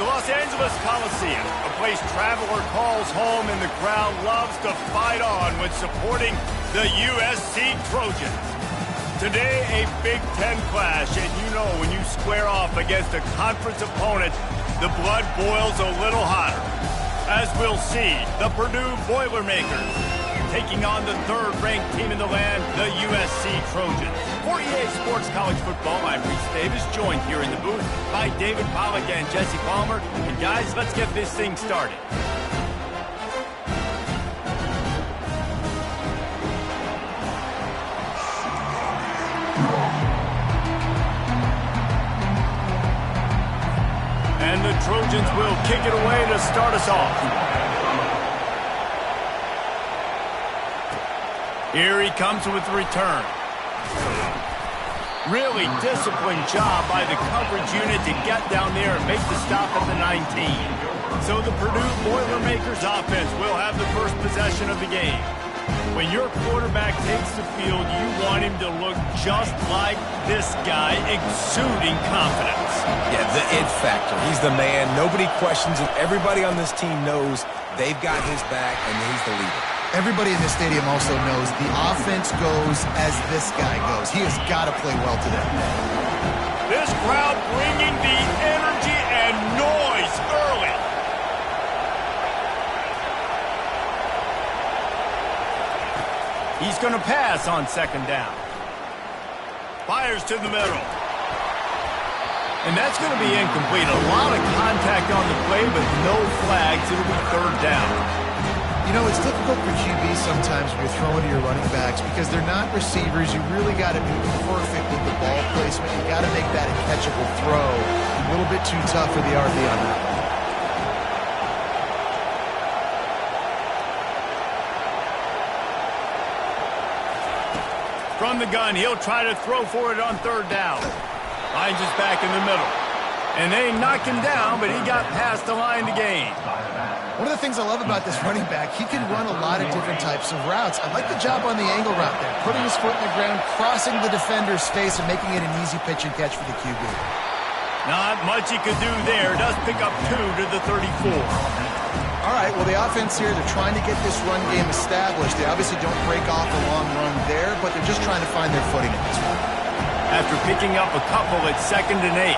The Los Angeles Coliseum, a place traveler calls home and the crowd loves to fight on when supporting the USC Trojans. Today, a Big Ten clash, and you know when you square off against a conference opponent, the blood boils a little hotter. As we'll see, the Purdue Boilermakers taking on the third-ranked team in the land, the USC Trojans. For EA Sports College Football, I'm Reese Davis, joined here in the booth by David Pollack and Jesse Palmer. And guys, let's get this thing started. And the Trojans will kick it away to start us off. Here he comes with the return. Really disciplined job by the coverage unit to get down there and make the stop at the 19. So the Purdue Boilermakers offense will have the first possession of the game. When your quarterback takes the field, you want him to look just like this guy, exuding confidence. Yeah, the it factor. He's the man. Nobody questions it. Everybody on this team knows they've got his back, and he's the leader. Everybody in this stadium also knows the offense goes as this guy goes. He has got to play well today. This crowd bringing the energy and noise early. He's going to pass on second down. Fires to the middle. And that's going to be incomplete. A lot of contact on the play, but no flags. It'll be third down. You know, it's difficult for QB sometimes when you're throwing to your running backs because they're not receivers. You really got to be perfect with the ball placement. You got to make that a catchable throw. A little bit too tough for the RB on that one. From the gun, he'll try to throw for it on third down. Finds his back in the middle. And they knock him down, but he got past the line to gain. One of the things I love about this running back, he can run a lot of different types of routes. I like the job on the angle route there, putting his foot in the ground, crossing the defender's face, and making it an easy pitch and catch for the QB. Not much he could do there. Does pick up 2 to the 34. All right, well, the offense here, they're trying to get this run game established. They obviously don't break off a long run there, but they're just trying to find their footing at this point. After picking up a couple at 2nd and 8.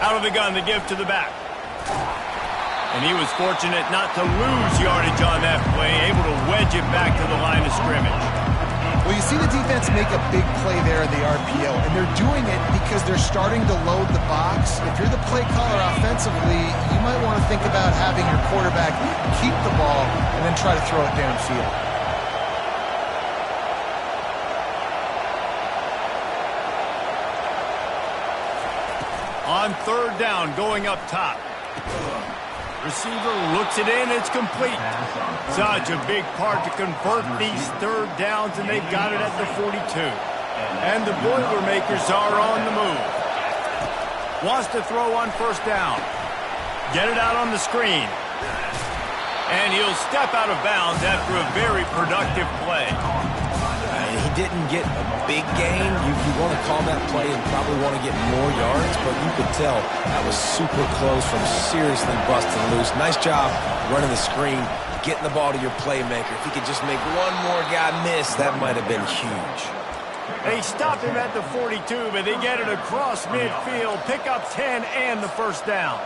Out of the gun to give to the back. And he was fortunate not to lose yardage on that play, able to wedge it back to the line of scrimmage. Well, you see the defense make a big play there in the RPO, and they're doing it because they're starting to load the box. If you're the play caller offensively, you might want to think about having your quarterback keep the ball and then try to throw it downfield. On third down, going up top. Receiver looks it in, it's complete. Such a big part to convert these third downs, and they've got it at the 42. And the Boilermakers are on the move. Wants to throw on first down. Get it out on the screen. And he'll step out of bounds after a very productive play. He didn't get a big gain. You want to call that play and probably want to get more yards, but you could tell that was super close from seriously busting loose. Nice job running the screen, getting the ball to your playmaker. If he could just make one more guy miss, that might have been huge. They stop him at the 42, but they get it across midfield, pick up 10 and the first down.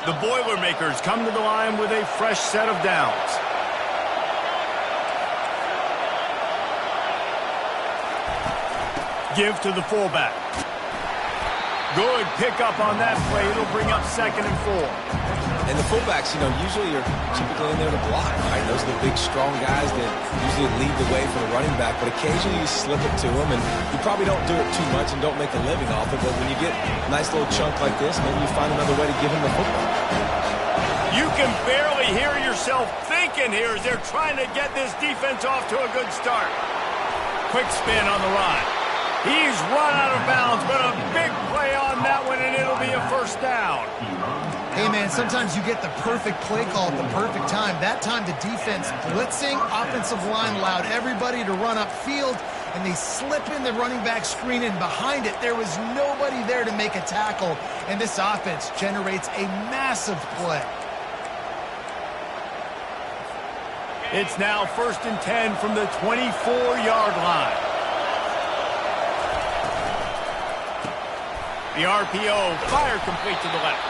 The Boilermakers come to the line with a fresh set of downs. Give to the fullback. Good pickup on that play. It'll bring up 2nd and 4. And the fullbacks, you know, usually are typically in there to block, right? Those are the big, strong guys that usually lead the way for the running back, but occasionally you slip it to them, and you probably don't do it too much and don't make a living off it, but when you get a nice little chunk like this, maybe you find another way to give him the football. You can barely hear yourself thinking here as they're trying to get this defense off to a good start. Quick spin on the ride. He's run out of bounds, but a big play on that one, and it'll be a first down. Hey, man, sometimes you get the perfect play call at the perfect time. That time the defense blitzing, offensive line allowed everybody to run upfield. and they slip in the running back screen, and behind it, there was nobody there to make a tackle, and this offense generates a massive play. It's now 1st and 10 from the 24-yard line. The RPO, fire complete to the left.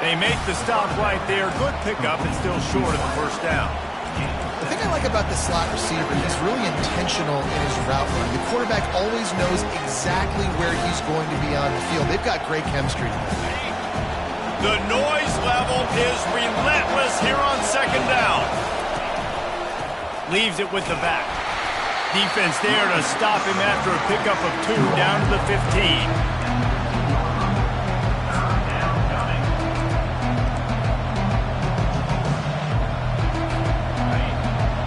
They make the stop right there. Good pickup and still short of the first down. The thing I like about the slot receiver, he's really intentional in his route run. The quarterback always knows exactly where he's going to be on the field. They've got great chemistry. The noise level is relentless here on 2nd down. Leaves it with the back. Defense there to stop him after a pickup of 2 down to the 15.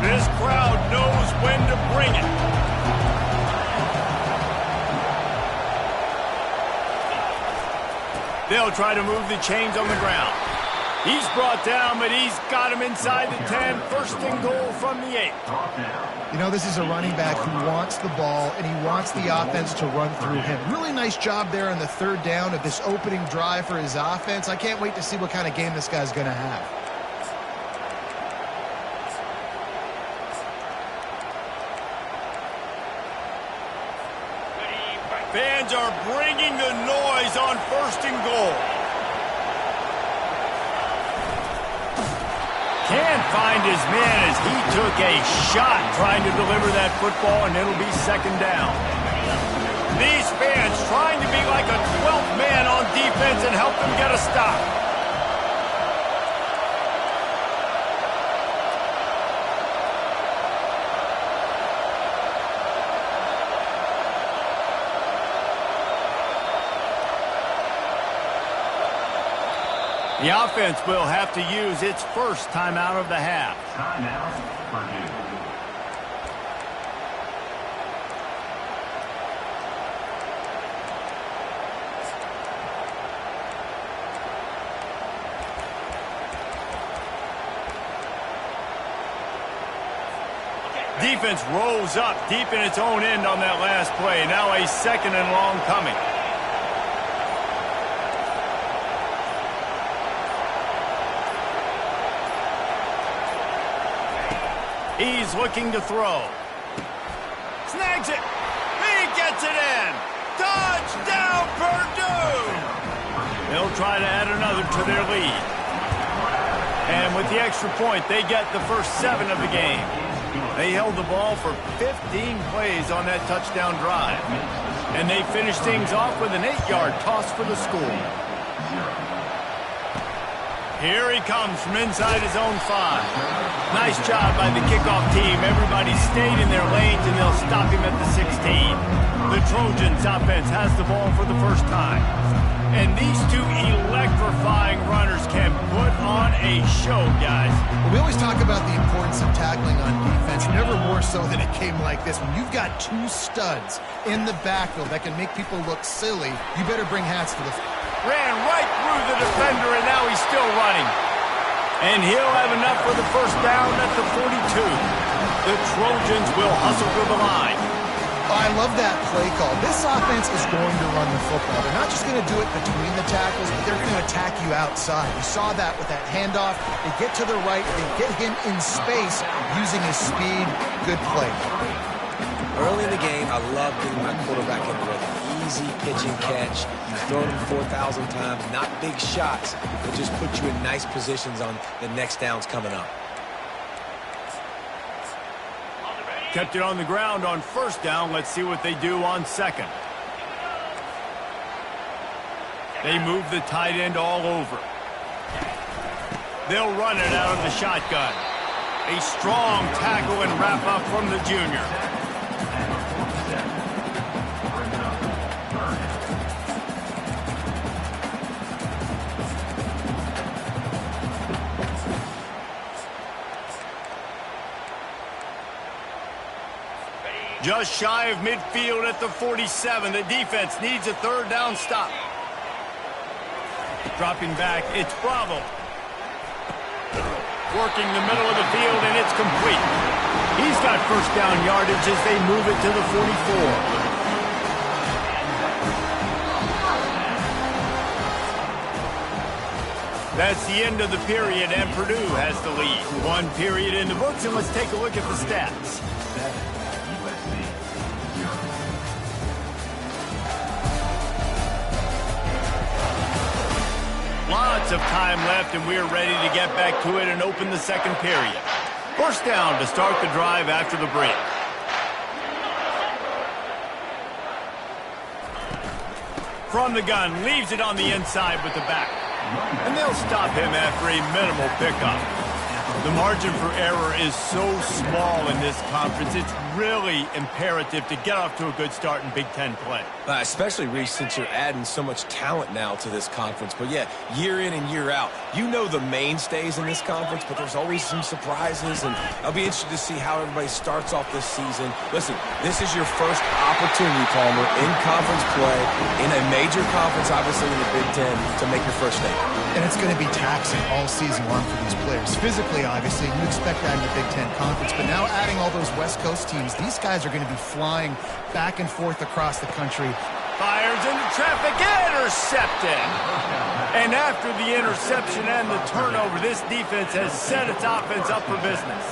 This crowd knows when to bring it. They'll try to move the chains on the ground. He's brought down, but he's got him inside the 10. 1st and goal from the 8. You know, this is a running back who wants the ball, and he wants the offense to run through him. Really nice job there on the 3rd down of this opening drive for his offense. I can't wait to see what kind of game this guy's going to have. Fans are bringing the noise on 1st and goal. Can't find his man as he took a shot trying to deliver that football, and it'll be 2nd down. These fans trying to be like a 12th man on defense and help them get a stop. The offense will have to use its first timeout of the half. Timeout, Purdue. Defense rolls up deep in its own end on that last play. Now a 2nd and long coming. He's looking to throw. Snags it. He gets it in. Touchdown, Purdue! They'll try to add another to their lead. And with the extra point, they get the first 7 of the game. They held the ball for 15 plays on that touchdown drive. And they finished things off with an 8-yard toss for the score. Here he comes from inside his own 5. Nice job by the kickoff team. Everybody stayed in their lanes, and they'll stop him at the 16. The Trojans offense has the ball for the first time. And these 2 electrifying runners can put on a show, guys. We always talk about the importance of tackling on defense, never more so than a game like this. When you've got 2 studs in the backfield that can make people look silly, you better bring hats to the field. Ran right through the defender, and now he's still running. And he'll have enough for the first down at the 42. The Trojans will hustle to the line. Oh, I love that play call. This offense is going to run the football. They're not just going to do it between the tackles, but they're going to attack you outside. We saw that with that handoff. They get to the right. They get him in space using his speed. Good play. Early in the game, I love getting my quarterback in the rhythm. Easy pitch and catch. You throw them 4,000 times, not big shots, but just put you in nice positions on the next downs coming up. Kept it on the ground on 1st down. Let's see what they do on 2nd. They move the tight end all over. They'll run it out of the shotgun. A strong tackle and wrap up from the junior. Just shy of midfield at the 47. The defense needs a 3rd down stop. Dropping back, it's Bravo. Working the middle of the field, and it's complete. He's got first down yardage as they move it to the 44. That's the end of the period, and Purdue has the lead. One period in the books, and let's take a look at the stats. Lots of time left, and we're ready to get back to it and open the second period. First down to start the drive after the break. From the gun, leaves it on the inside with the back. And they'll stop him after a minimal pickup. The margin for error is so small in this conference, it's really imperative to get off to a good start in Big Ten play. Especially, Reese, since you're adding so much talent now to this conference. But yeah, year in and year out, you know the mainstays in this conference, but there's always some surprises, and I'll be interested to see how everybody starts off this season. Listen, this is your first opportunity, Palmer, in conference play, in a major conference, obviously in the Big Ten, to make your first statement. And it's going to be taxing all season long for these players. Physically, obviously, you expect that in the Big Ten Conference, but now adding all those West Coast teams, these guys are going to be flying back and forth across the country. Fires into traffic, intercepted. And after the interception and the turnover, this defense has set its offense up for business.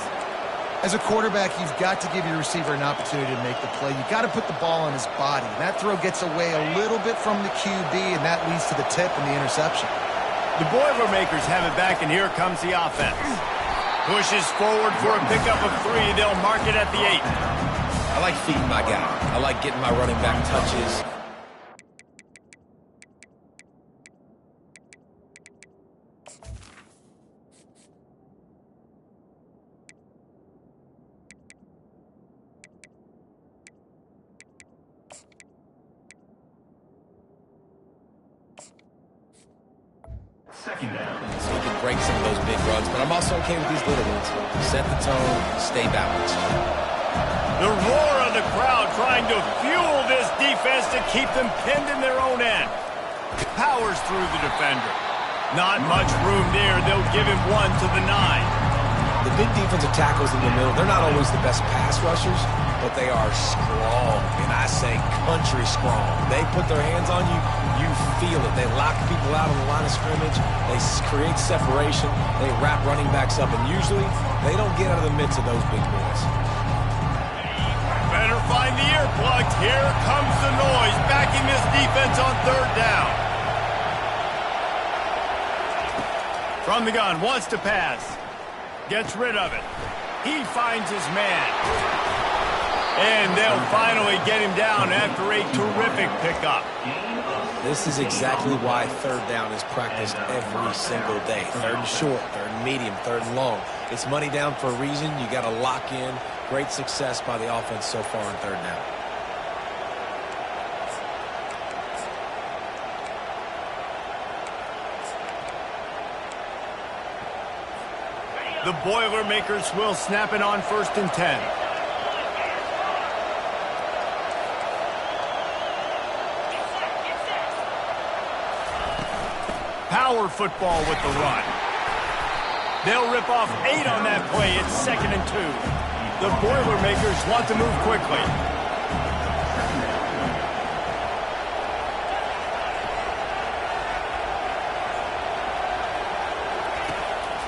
As a quarterback, you've got to give your receiver an opportunity to make the play. You've got to put the ball on his body. That throw gets away a little bit from the QB, and that leads to the tip and the interception. The Boilermakers have it back, and here comes the offense. Pushes forward for a pickup of 3. They'll mark it at the 8. I like feeding my guy. I like getting my running back touches. Second down. So you can break some of those big runs, but I'm also okay with these little ones. Set the tone, stay balanced. The roar of the crowd trying to fuel this defense to keep them pinned in their own end. Powers through the defender. Not much room there. They'll give him 1 to the 9. The big defensive tackles in the middle, they're not always the best pass rushers, but they are strong, and I say country strong. They put their hands on you, you feel it. They lock people out on the line of scrimmage. They create separation. They wrap running backs up, and usually they don't get out of the midst of those big boys. Better find the earplugs. Here comes the noise, backing this defense on third down. From the gun, wants to pass. Gets rid of it. He finds his man. And they'll finally get him down after a terrific pickup. This is exactly why third down is practiced every single day. Third and short, third and medium, third and long. It's money down for a reason. You got to lock in. Great success by the offense so far on third down. The Boilermakers will snap it on 1st and 10. Power football with the run. They'll rip off 8 on that play. It's 2nd and 2. The Boilermakers want to move quickly.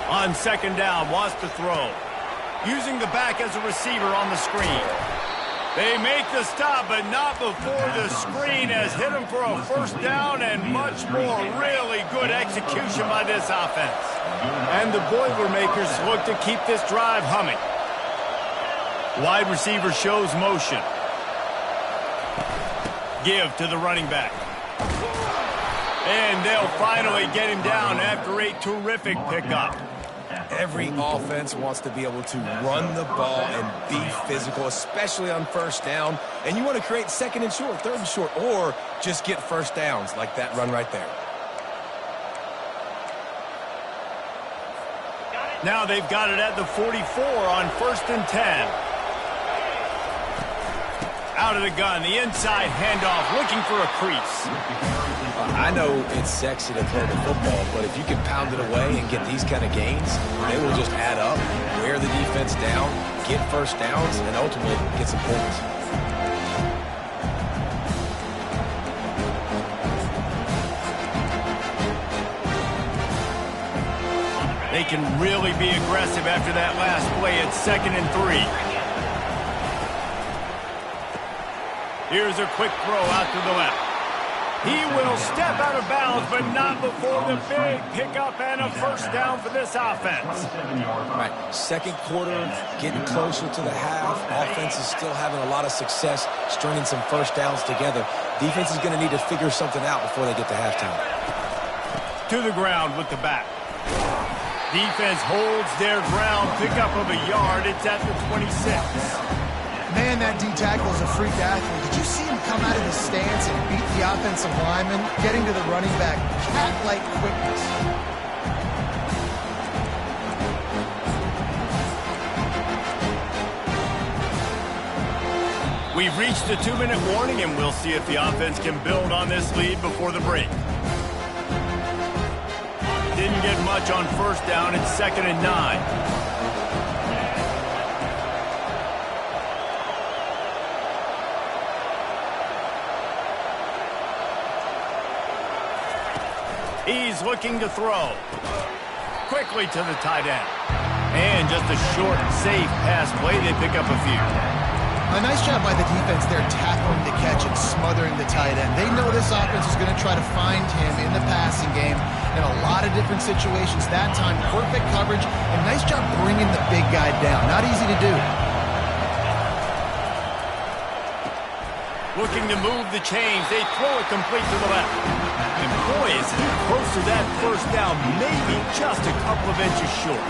On 2nd down, wants to throw. Using the back as a receiver on the screen. They make the stop, but not before the screen has hit them for a first down and much more. Really good execution by this offense. And the Boilermakers look to keep this drive humming. Wide receiver shows motion. Give to the running back. And they'll finally get him down after a terrific pickup. Every offense wants to be able to run the ball and be physical, especially on first down. And you want to create 2nd and short, 3rd and short, or just get first downs like that run right there. Now they've got it at the 44 on 1st and 10. Out of the gun, the inside handoff, looking for a crease. I know it's sexy to throw the football, but if you can pound it away and get these kind of gains, they will just add up, wear the defense down, get first downs, and ultimately get some points. They can really be aggressive after that last play at 2nd and 3. Here's a quick throw out to the left. He will step out of bounds, but not before the big pickup and a first down for this offense. Right, second quarter, getting closer to the half. Offense is still having a lot of success stringing some first downs together. Defense is going to need to figure something out before they get to halftime. To the ground with the back. Defense holds their ground, pickup of a yard. It's at the 26. Man, that D-tackle is a freak athlete. Did you see him come out of his stance and beat the offensive lineman, getting to the running back, cat-like quickness? We've reached the 2-minute warning, and we'll see if the offense can build on this lead before the break. Didn't get much on first down. It's 2nd and 9. He's looking to throw. Quickly to the tight end. And just a short, safe pass play. They pick up a few. A nice job by the defense there, tackling the catch and smothering the tight end. They know this offense is going to try to find him in the passing game in a lot of different situations. That time, perfect coverage, and nice job bringing the big guy down. Not easy to do. Looking to move the chains. They throw it complete to the left. And boy, is he close to that first down, maybe just a couple of inches short.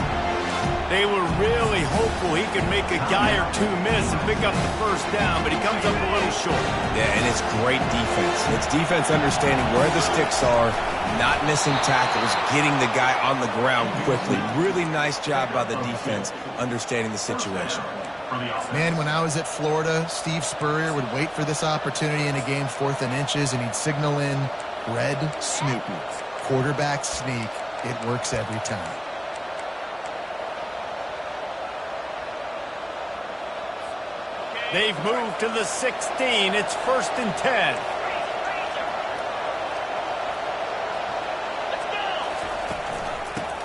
They were really hopeful he could make a guy or two miss and pick up the first down, but he comes up a little short. Yeah, and it's great defense. It's defense understanding where the sticks are, not missing tackles, getting the guy on the ground quickly. Really nice job by the defense understanding the situation. Man, when I was at Florida, Steve Spurrier would wait for this opportunity in a game 4th and inches, and he'd signal in red Snoopy. Quarterback sneak. It works every time. They've moved to the 16. It's 1st and 10.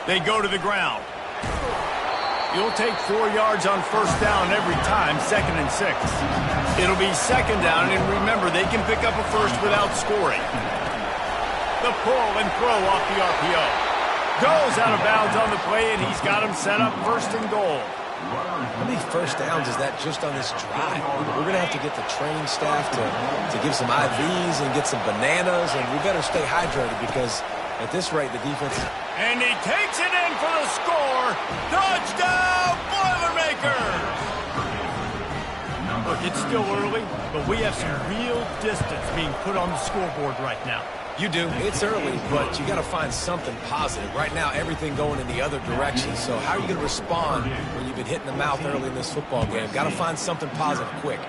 They go to the ground. You'll take 4 yards on first down every time, 2nd and 6. It'll be 2nd down, and remember, they can pick up a first without scoring. The pull and throw off the RPO. Goes out of bounds on the play, and he's got him set up 1st and goal. How many first downs is that just on this drive? We're going to have to get the training staff to give some IVs and get some bananas, and we better stay hydrated because at this rate, the defense... And he takes it in for the score. Touchdown, Boilermakers! Look, it's still early, but we have some real distance being put on the scoreboard right now. You do. It's early, but you got to find something positive. Right now, everything going in the other direction. So how are you going to respond when you've been hit in the mouth early in this football game? Got to find something positive quick.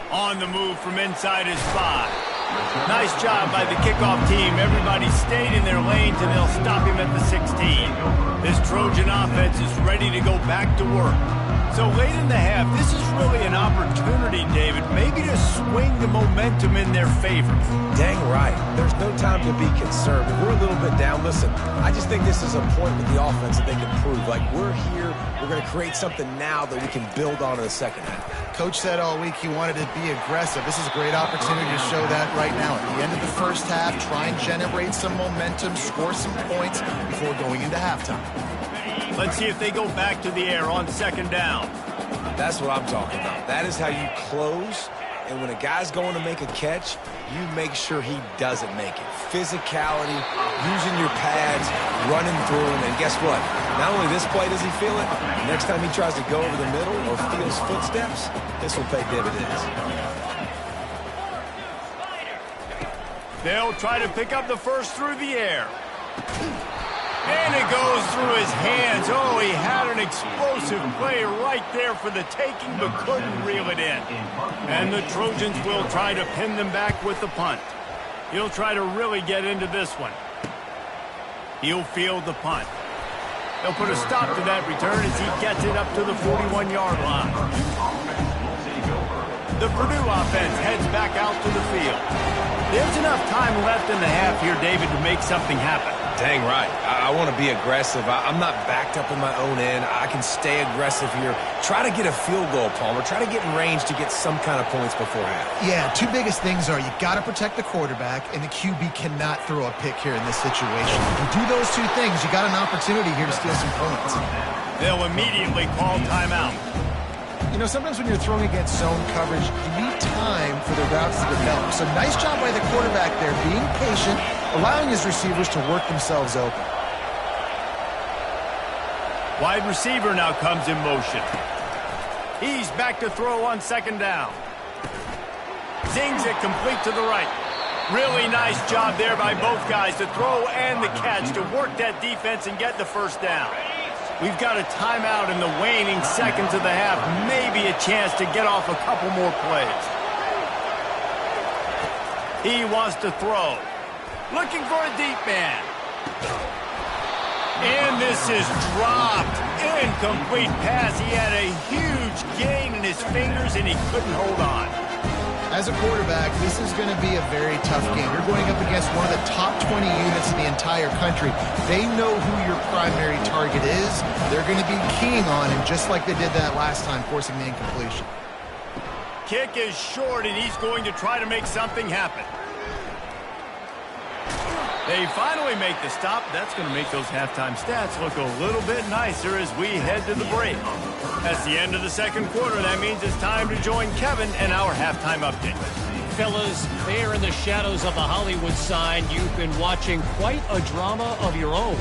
On the move from inside his 5. Nice job by the kickoff team. Everybody stayed in their lanes, and they'll stop him at the 16. This Trojan offense is ready to go back to work. So late in the half, this is really an opportunity, David, maybe to swing the momentum in their favor. Dang right. There's no time to be concerned. If we're a little bit down, listen, I just think this is a point with the offense that they can prove. Like, we're here, we're going to create something now that we can build on in the second half. Coach said all week he wanted to be aggressive. This is a great opportunity to show that right now. At the end of the first half, try and generate some momentum, score some points before going into halftime. Let's see if they go back to the air on 2nd down. That's what I'm talking about. That is how you close, and when a guy's going to make a catch, you make sure he doesn't make it. Physicality, using your pads, running through him, and guess what? Not only this play does he feel it, next time he tries to go over the middle or feels footsteps, this will pay dividends. They'll try to pick up the first through the air. And it goes through his hands. Oh, he had an explosive play right there for the taking, but couldn't reel it in. And the Trojans will try to pin them back with the punt. He'll try to really get into this one. He'll field the punt. They'll put a stop to that return as he gets it up to the 41-yard line. The Purdue offense heads back out to the field. There's enough time left in the half here, David, to make something happen. Dang right. I want to be aggressive. I'm not backed up in my own end. I can stay aggressive here. Try to get a field goal, Palmer. Try to get in range to get some kind of points before half. Yeah, two biggest things are you got to protect the quarterback, and the QB cannot throw a pick here in this situation. If you do those two things, you got an opportunity here to steal some points. They'll immediately call timeout. You know, sometimes when you're throwing against zone coverage, you need time for the routes to develop. So nice job by the quarterback there, being patient, allowing his receivers to work themselves open. Wide receiver now comes in motion. He's back to throw on second down. Zings it complete to the right. Really nice job there by both guys to throw and the catch to work that defense and get the first down. We've got a timeout in the waning seconds of the half. Maybe a chance to get off a couple more plays. He wants to throw. Looking for a deep man. And this is dropped. Incomplete pass. He had a huge gain in his fingers and he couldn't hold on. As a quarterback, this is going to be a very tough game. You're going up against one of the top 20 units in the entire country. They know who your primary target is. They're going to be keying on him, just like they did that last time, forcing the incompletion. Kick is short, and he's going to try to make something happen. They finally make the stop. That's going to make those halftime stats look a little bit nicer as we head to the break. That's the end of the second quarter. That means it's time to join Kevin and our halftime update. Fellas, there in the shadows of the Hollywood sign, you've been watching quite a drama of your own.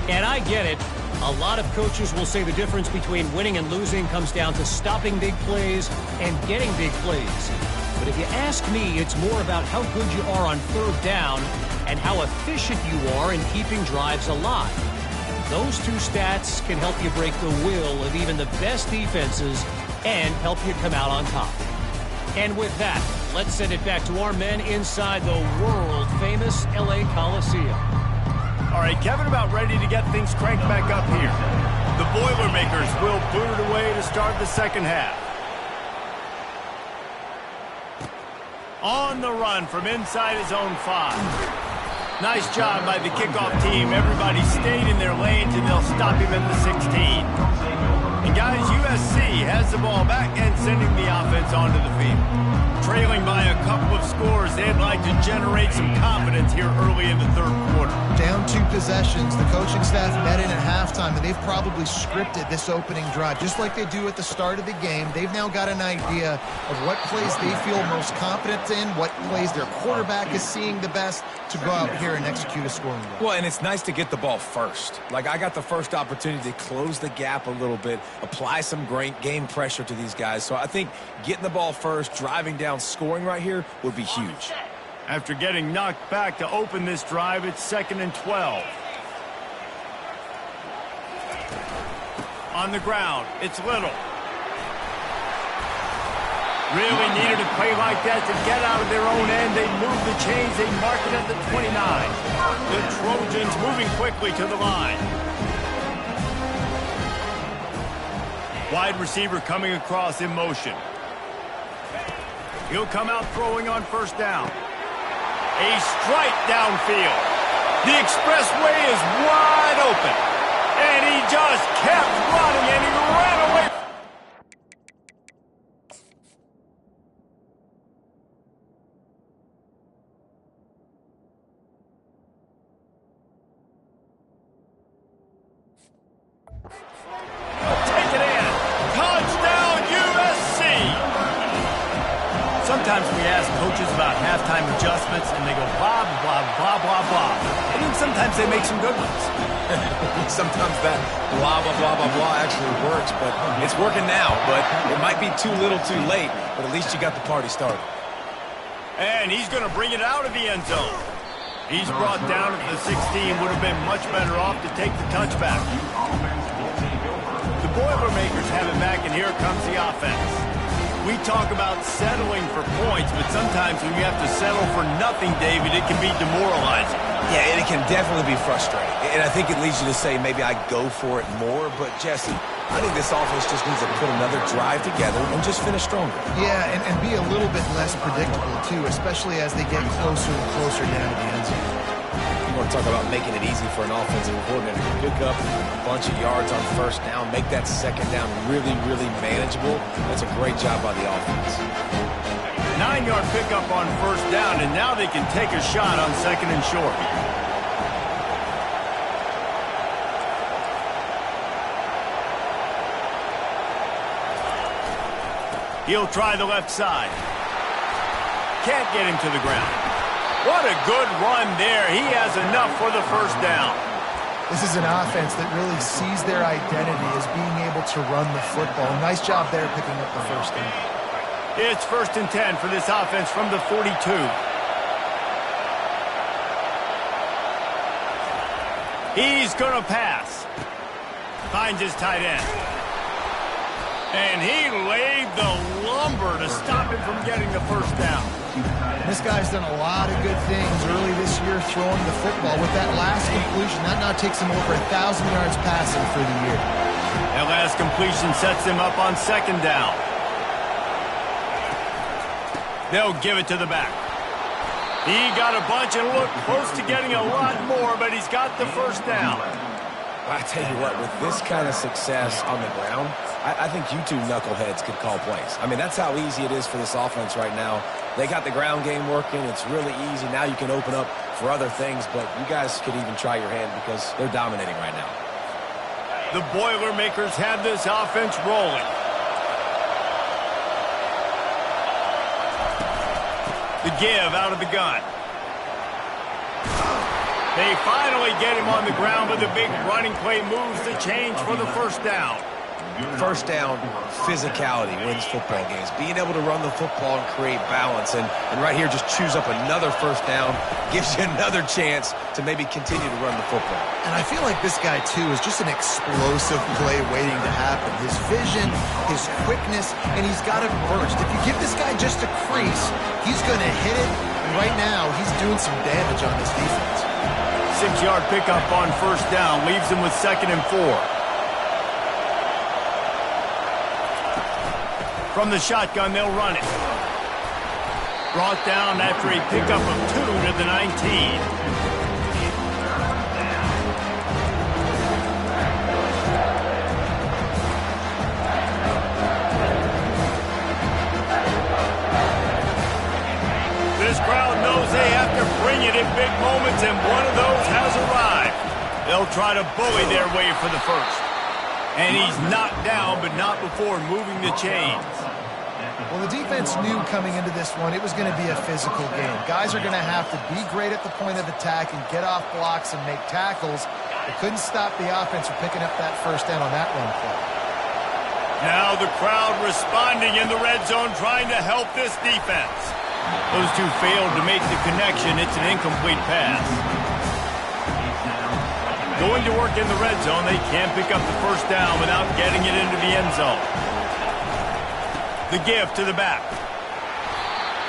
And I get it. A lot of coaches will say the difference between winning and losing comes down to stopping big plays and getting big plays. But if you ask me, it's more about how good you are on third down and how efficient you are in keeping drives alive. Those two stats can help you break the will of even the best defenses and help you come out on top. And with that, let's send it back to our men inside the world-famous LA Coliseum. All right, Kevin, about ready to get things cranked back up here. The Boilermakers will boot it away to start the second half. On the run from inside his own 5. Nice job by the kickoff team. Everybody stayed in their lanes, and they'll stop him at the 16. And guys, USC has the ball back and sending the offense onto the field. Trailing by a couple of scores, they'd like to generate some confidence here early in the third quarter. Down 2 possessions, the coaching staff met in at halftime, and they've probably scripted this opening drive, just like they do at the start of the game. They've now got an idea of what plays they feel most confident in, what plays their quarterback is seeing the best to go out here and execute a scoring drive. Well, and it's nice to get the ball first. Like, I got the first opportunity to close the gap a little bit, apply some great game pressure to these guys. So I think getting the ball first, driving down, scoring right here would be huge. After getting knocked back to open this drive, it's 2nd and 12. On the ground, it's Little. Really needed a play like that to get out of their own end. They move the chains. They mark it at the 29. The Trojans moving quickly to the line. Wide receiver coming across in motion. He'll come out throwing on first down. A strike downfield. The expressway is wide open. And he just kept running, and he ran away. Take it in. Touchdown, USC. Sometimes we ask coaches about halftime adjustments, and they go blah, blah, blah, blah, blah. And then sometimes they make some good ones. Sometimes that blah, blah, blah, blah, blah actually works, but it's working now. But it might be too little too late, but at least you got the party started. And he's going to bring it out of the end zone. He's brought down at the 16. Would have been much better off to take the touchback. The Boilermakers have it back, and here comes the offense. We talk about settling for points, but sometimes when you have to settle for nothing, David, it can be demoralizing. Yeah, and it can definitely be frustrating. And I think it leads you to say maybe I go for it more. But, Jesse, I think this offense just needs to put another drive together and just finish stronger. Yeah, and be a little bit less predictable, too, especially as they get closer and closer down to the end zone. You want to talk about making it easy for an offensive coordinator to pick up a bunch of yards on first down, make that second down really, really manageable. That's a great job by the offense. 9-yard pickup on first down, and now they can take a shot on second and short. He'll try the left side. Can't get him to the ground. What a good run there. He has enough for the first down. This is an offense that really sees their identity as being able to run the football. Nice job there picking up the first down. It's 1st and 10 for this offense from the 42. He's going to pass. Finds his tight end. And he laid the lumber to stop him from getting the first down. This guy's done a lot of good things early this year throwing the football. With that last completion, that now takes him over 1,000 yards passing for the year. That last completion sets him up on second down. They'll give it to the back. He got a bunch and looked close to getting a lot more, but he's got the first down. I tell you what, with this kind of success on the ground, I think you two knuckleheads could call plays. I mean, that's how easy it is for this offense right now. They got the ground game working. It's really easy. Now you can open up for other things, but you guys could even try your hand because they're dominating right now. The Boilermakers have this offense rolling. The give out of the gun. They finally get him on the ground, but the big running play moves the change for the first down. First down, physicality wins football games. Being able to run the football and create balance. And right here, just choose up another first down, gives you another chance to maybe continue to run the football. And I feel like this guy, too, is just an explosive play waiting to happen. His vision, his quickness, and he's got a burst. If you give this guy just a crease, he's going to hit it. And right now, he's doing some damage on this defense. 6-yard pickup on first down leaves him with 2nd and 4. From the shotgun, they'll run it. Brought down after a pickup of 2 to the 19. This crowd knows they have to bring it in big moments, and one of those has arrived. They'll try to bully their way for the first. And he's knocked down, but not before moving the chains. Well, the defense knew coming into this one it was going to be a physical game. Guys are going to have to be great at the point of attack and get off blocks and make tackles. They couldn't stop the offense from picking up that first down on that run play. Now the crowd responding in the red zone, trying to help this defense. Those two failed to make the connection. It's an incomplete pass. Going to work in the red zone, they can't pick up the first down without getting it into the end zone. The give to the back.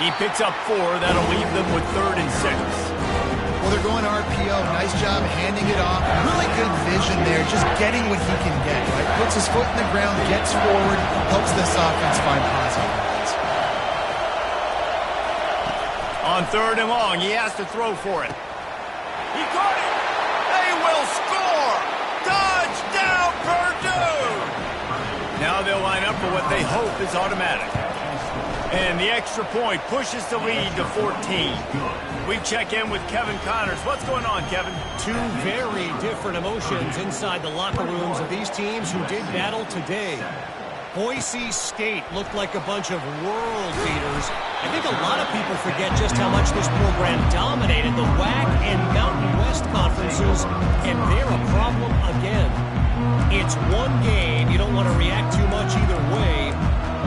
He picks up 4. That'll leave them with 3rd and 6. Well, they're going RPO. Nice job handing it off. Really good vision there, just getting what he can get, right? Puts his foot in the ground, gets forward, helps this offense find positive points. On 3rd and long, he has to throw for it. He caught it! They will score! Touchdown, Purdue! Now they'll line up for what they hope is automatic. And the extra point pushes the lead to 14. We check in with Kevin Connors. What's going on, Kevin? Two very different emotions inside the locker rooms of these teams who did battle today. Boise State looked like a bunch of world beaters. I think a lot of people forget just how much this program dominated the WAC and Mountain West conferences, and they're a problem again. It's one game. You don't want to react too much either way,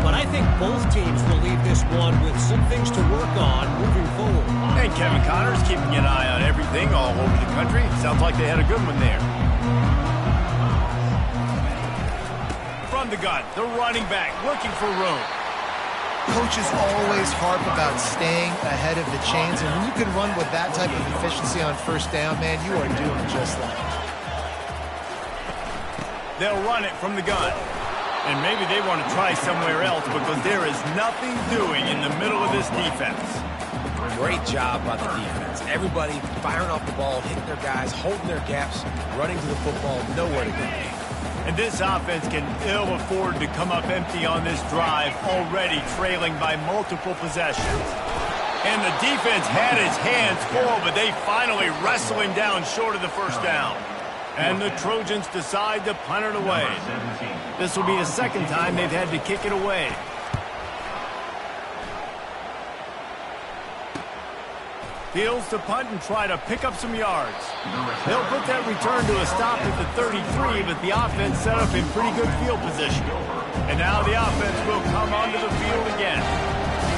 but I think both teams will leave this one with some things to work on moving forward. And Kevin Connors keeping an eye on everything all over the country. Sounds like they had a good one there. From the gun, the running back looking for room. Coaches always harp about staying ahead of the chains, and when you can run with that type of efficiency on first down, man, you are doing just that. They'll run it from the gun. And maybe they want to try somewhere else because there is nothing doing in the middle of this defense. Great job by the defense. Everybody firing off the ball, hitting their guys, holding their gaps, running to the football, nowhere to go. And this offense can ill afford to come up empty on this drive, already trailing by multiple possessions. And the defense had his hands full, but they finally wrestle him down short of the first down. And the Trojans decide to punt it away. This will be the second time they've had to kick it away. Fields to punt and try to pick up some yards. They'll put that return to a stop at the 33, but the offense set up in pretty good field position. And now the offense will come onto the field again.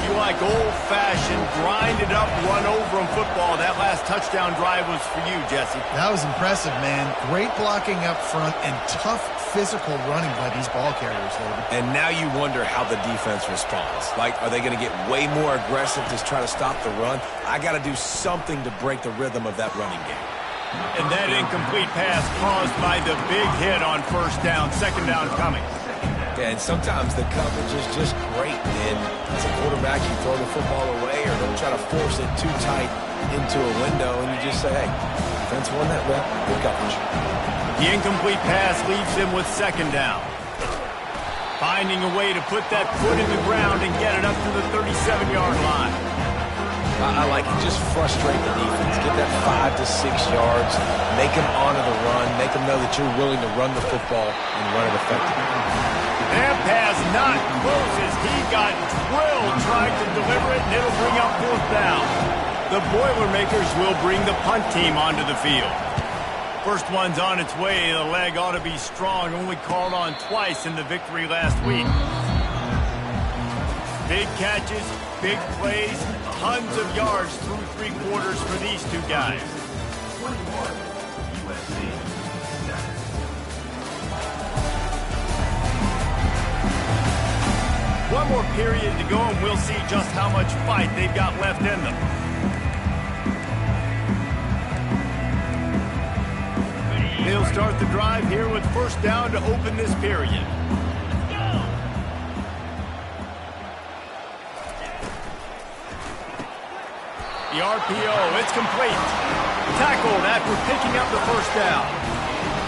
You like old-fashioned, grind-it-up, run-over-'em football. That last touchdown drive was for you, Jesse. That was impressive, man. Great blocking up front and tough physical running by these ball carriers, David. And now you wonder how the defense responds. Like, are they going to get way more aggressive to try to stop the run? I got to do something to break the rhythm of that running game. And that incomplete pass caused by the big hit on first down, second down coming. Yeah, and sometimes the coverage is just great. And as a quarterback, you throw the football away or don't try to force it too tight into a window, and you just say, hey, defense won that rep, good coverage. The incomplete pass leaves them with second down. Finding a way to put that foot in the ground and get it up to the 37-yard line. I like it. Just frustrate the defense. Get that 5 to 6 yards. Make them honor the run. Make them know that you're willing to run the football and run it effectively. That pass not close as he got drilled trying to deliver it, and it'll bring up fourth down. The Boilermakers will bring the punt team onto the field. First one's on its way. The leg ought to be strong. Only called on twice in the victory last week. Big catches, big plays, tons of yards through three quarters for these two guys. 21, USC. One more period to go, and we'll see just how much fight they've got left in them. They'll start the drive here with first down to open this period. The RPO, it's complete. Tackled after picking up the first down.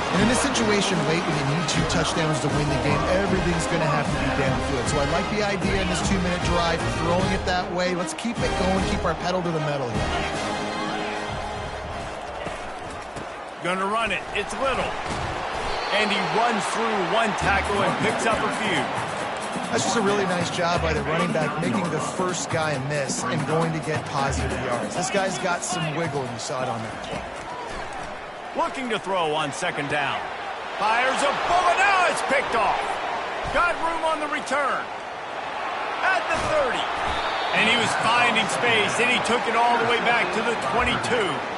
And in this situation late when you need 2 touchdowns to win the game, everything's going to have to be downfield. So I like the idea in this 2-minute drive, throwing it that way. Let's keep it going, keep our pedal to the metal here. Gonna run it. It's Little. And he runs through one tackle and picks up a few. That's just a really nice job by the running back, making the first guy miss and going to get positive yards. This guy's got some wiggle, and you saw it on that play. Looking to throw on second down. Fires a bullet. Now it's picked off. Got room on the return. At the 30. And he was finding space, and he took it all the way back to the 22.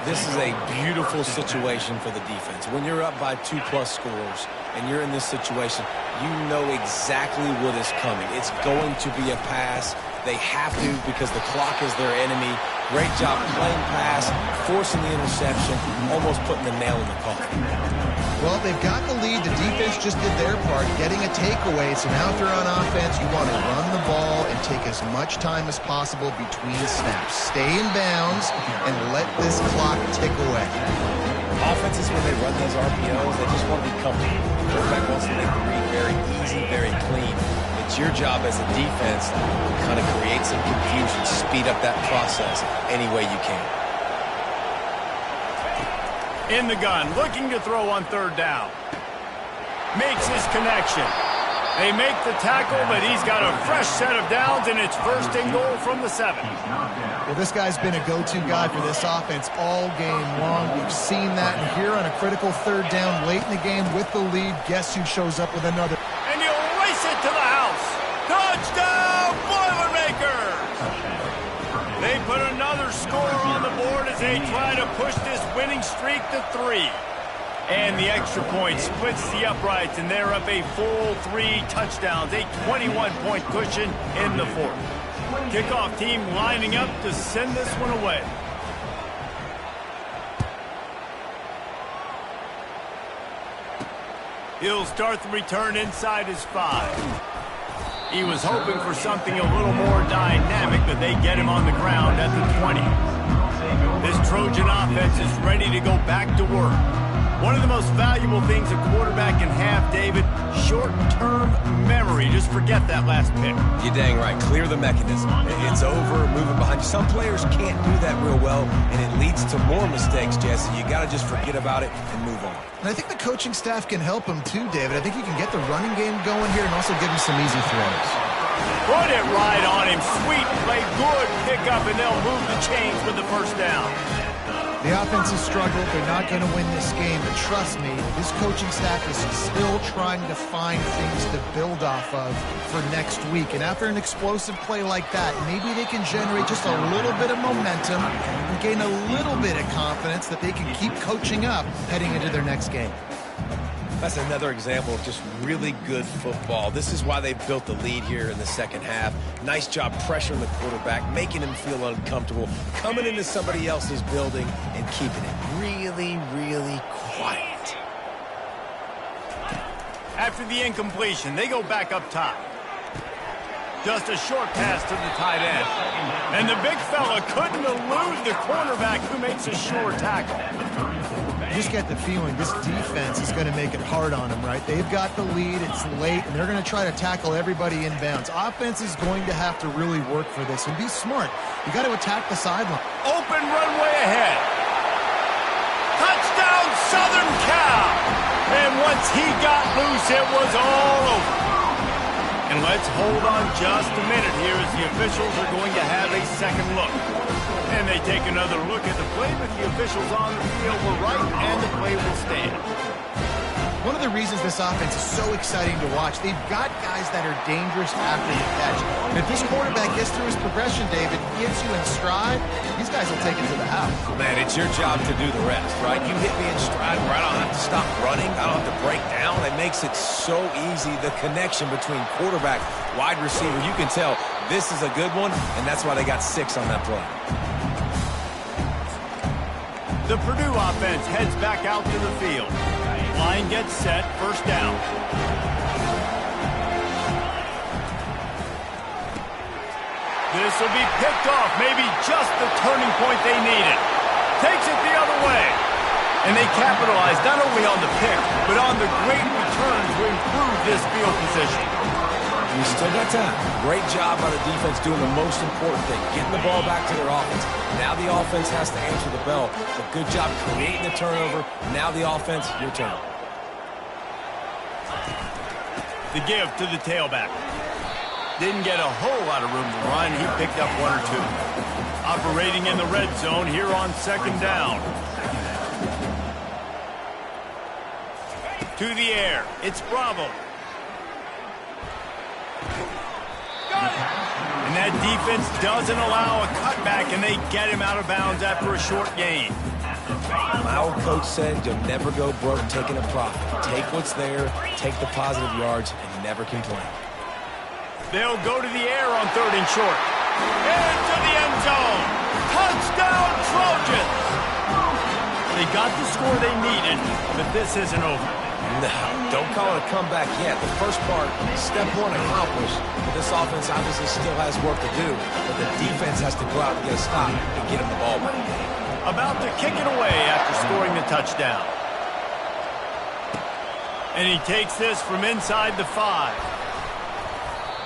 This is a beautiful situation for the defense. When you're up by 2+ scores and you're in this situation, you know exactly what is coming. It's going to be a pass. They have to because the clock is their enemy. Great job playing pass, forcing the interception, almost putting the nail in the coffin. Well, they've got the lead. The defense just did their part, getting a takeaway. So now if you're on offense, you want to run the ball and take as much time as possible between snaps. Stay in bounds and let this clock tick away. Offenses, when they run those RPOs, they just want to be comfortable. The quarterback wants to make the read very easy, very clean. It's your job as a defense to kind of create some confusion, speed up that process any way you can. In the gun, looking to throw on third down. Makes his connection. They make the tackle, but he's got a fresh set of downs, and it's first and goal from the 7. Well, this guy's been a go-to guy for this offense all game long. We've seen that, and here on a critical third down late in the game with the lead, guess who shows up with another? And he'll race it to the house. Touchdown, Boilermakers! They put another score on the board as they try to push this winning streak to 3. And the extra point splits the uprights, and they're up a full 3 touchdowns, a 21-point cushion in the fourth. Kickoff team lining up to send this one away. He'll start the return inside his 5. He was hoping for something a little more dynamic, but they get him on the ground at the 20. This Trojan offense is ready to go back to work. One of the most valuable things a quarterback can have, David, short-term memory. Just forget that last pick. You're dang right. Clear the mechanism. It's over, moving behind you. Some players can't do that real well, and it leads to more mistakes, Jesse. You got to just forget about it and move on. And I think the coaching staff can help him too, David. I think you can get the running game going here and also give him some easy throws. Put it right on him. Sweet play, good pickup, and they'll move the chains with the first down. The offense has struggled. They're not going to win this game, but trust me, this coaching staff is still trying to find things to build off of for next week. And after an explosive play like that, maybe they can generate just a little bit of momentum and gain a little bit of confidence that they can keep coaching up heading into their next game. That's another example of just really good football. This is why they built the lead here in the second half. Nice job pressuring the quarterback, making him feel uncomfortable, coming into somebody else's building and keeping it really, really quiet. After the incompletion, they go back up top. Just a short pass to the tight end. And the big fella couldn't elude the cornerback who makes a sure tackle. You just get the feeling this defense is going to make it hard on them, right? They've got the lead, it's late, and they're going to try to tackle everybody inbounds. Offense is going to have to really work for this and be smart. You got to attack the sideline. Open runway ahead. Touchdown, Southern Cal! And once he got loose, it was all over. And let's hold on just a minute here as the officials are going to have a second look. And they take another look at the play, but the officials on the field were right, and the play will stand. One of the reasons this offense is so exciting to watch, they've got guys that are dangerous after the catch. And if this quarterback gets through his progression, David, gets you in stride, these guys will take it to the house. Man, it's your job to do the rest, right? You hit me in stride where I don't have to stop running. I don't have to break down. It makes it so easy, the connection between quarterback, wide receiver. You can tell this is a good one, and that's why they got 6 on that play. The Purdue offense heads back out to the field. Line gets set, first down. This will be picked off, maybe just the turning point they needed. Takes it the other way. And they capitalize not only on the pick, but on the great return to improve this field position. You still got time. Great job by the defense doing the most important thing, getting the ball back to their offense. Now the offense has to answer the bell. But good job creating the turnover. Now the offense, your turn. The give to the tailback. Didn't get a whole lot of room to run. He picked up 1 or 2. Operating in the red zone here on second down. To the air. It's Bravo. And that defense doesn't allow a cutback, and they get him out of bounds after a short gain. My old coach said you'll never go broke taking a profit. Take what's there, take the positive yards, and never complain. They'll go to the air on 3rd and short. Into the end zone. Touchdown, Trojans! They got the score they needed, but this isn't over. No, don't call it a comeback yet. The first part, step 1 accomplished. But this offense obviously still has work to do. But the defense has to go out and get a stop and get him the ball back. About to kick it away after scoring the touchdown. And he takes this from inside the 5.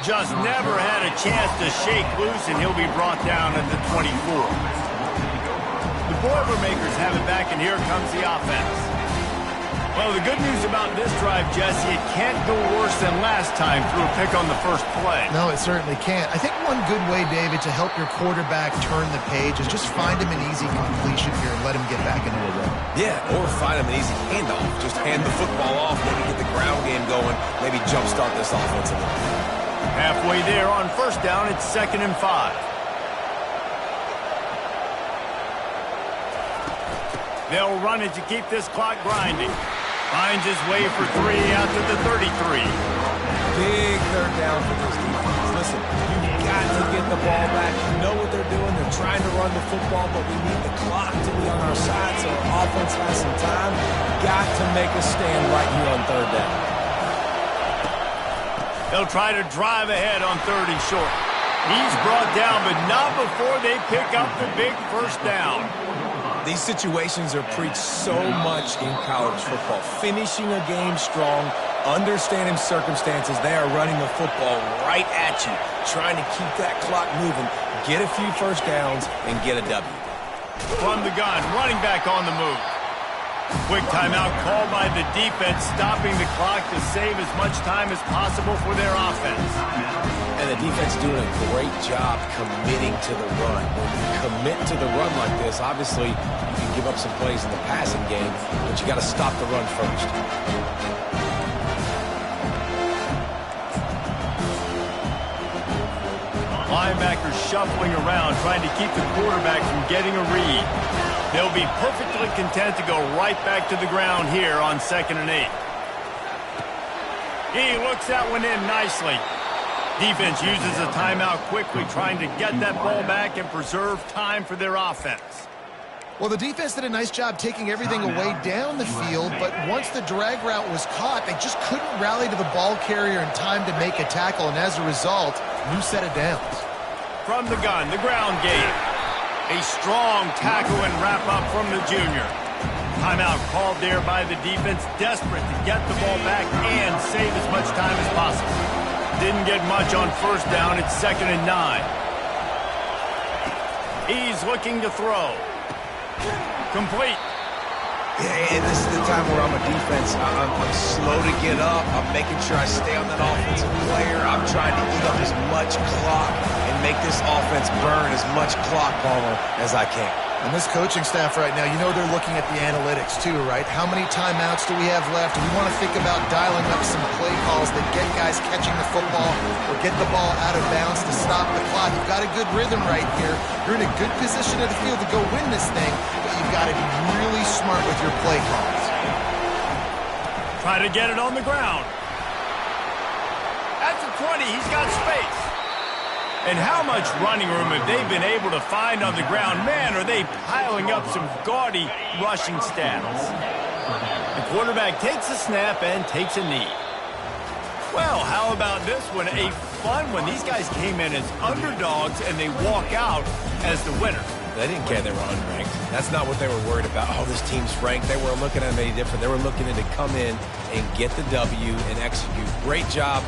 Just never had a chance to shake loose, and he'll be brought down at the 24. The Boilermakers have it back, and here comes the offense. Well, the good news about this drive, Jesse, it can't go worse than last time through a pick on the first play. No, it certainly can't. I think one good way, David, to help your quarterback turn the page is just find him an easy completion here and let him get back into a rhythm. Yeah, or find him an easy handoff. Just hand the football off, maybe get the ground game going, maybe jumpstart this offense a little bit. Halfway there on first down, it's 2nd and 5. They'll run it to keep this clock grinding. Finds his way for 3 out to the 33. Big third down for this defense. Listen, you've got to get the ball back. You know what they're doing. They're trying to run the football, but we need the clock to be on our side so our offense has some time. Got to make a stand right here on third down. They'll try to drive ahead on 3rd and short. He's brought down, but not before they pick up the big first down. These situations are preached so much in college football. Finishing a game strong, understanding circumstances. They are running the football right at you, trying to keep that clock moving, get a few first downs, and get a W. From the gun, running back on the move. Quick timeout called by the defense, stopping the clock to save as much time as possible for their offense. And the defense doing a great job committing to the run. When you commit to the run like this, obviously you can give up some plays in the passing game, but you got to stop the run first. Linebackers shuffling around, trying to keep the quarterback from getting a read. They'll be perfectly content to go right back to the ground here on 2nd and 8. He looks that one in nicely. Defense uses a timeout quickly, trying to get that ball back and preserve time for their offense. Well, the defense did a nice job taking everything away down the field, but once the drag route was caught, they just couldn't rally to the ball carrier in time to make a tackle, and as a result, new set of downs. From the gun, the ground game. A strong tackle and wrap-up from the junior. Timeout called there by the defense, desperate to get the ball back and save as much time as possible. Didn't get much on 1st down. It's 2nd and 9. He's looking to throw. Complete. Yeah, and this is the time where I'm a defense. I'm slow to get up. I'm making sure I stay on that offensive player. I'm trying to eat up as much clock and make this offense burn as much clock, Palmer, as I can. And this coaching staff right now, you know they're looking at the analytics too, right? How many timeouts do we have left? We want to think about dialing up some play calls that get guys catching the football or get the ball out of bounds to stop the clock. You've got a good rhythm right here. You're in a good position of the field to go win this thing, but you've got to be really smart with your play calls. Try to get it on the ground. At the 20, he's got space. And how much running room have they been able to find on the ground? Man, are they piling up some gaudy rushing stats. The quarterback takes a snap and takes a knee. Well, how about this one? A fun one. These guys came in as underdogs, and they walk out as the winner. They didn't care they were unranked. That's not what they were worried about. Oh, this team's ranked. They weren't looking at them any different. They were looking at to come in and get the W and execute. Great job.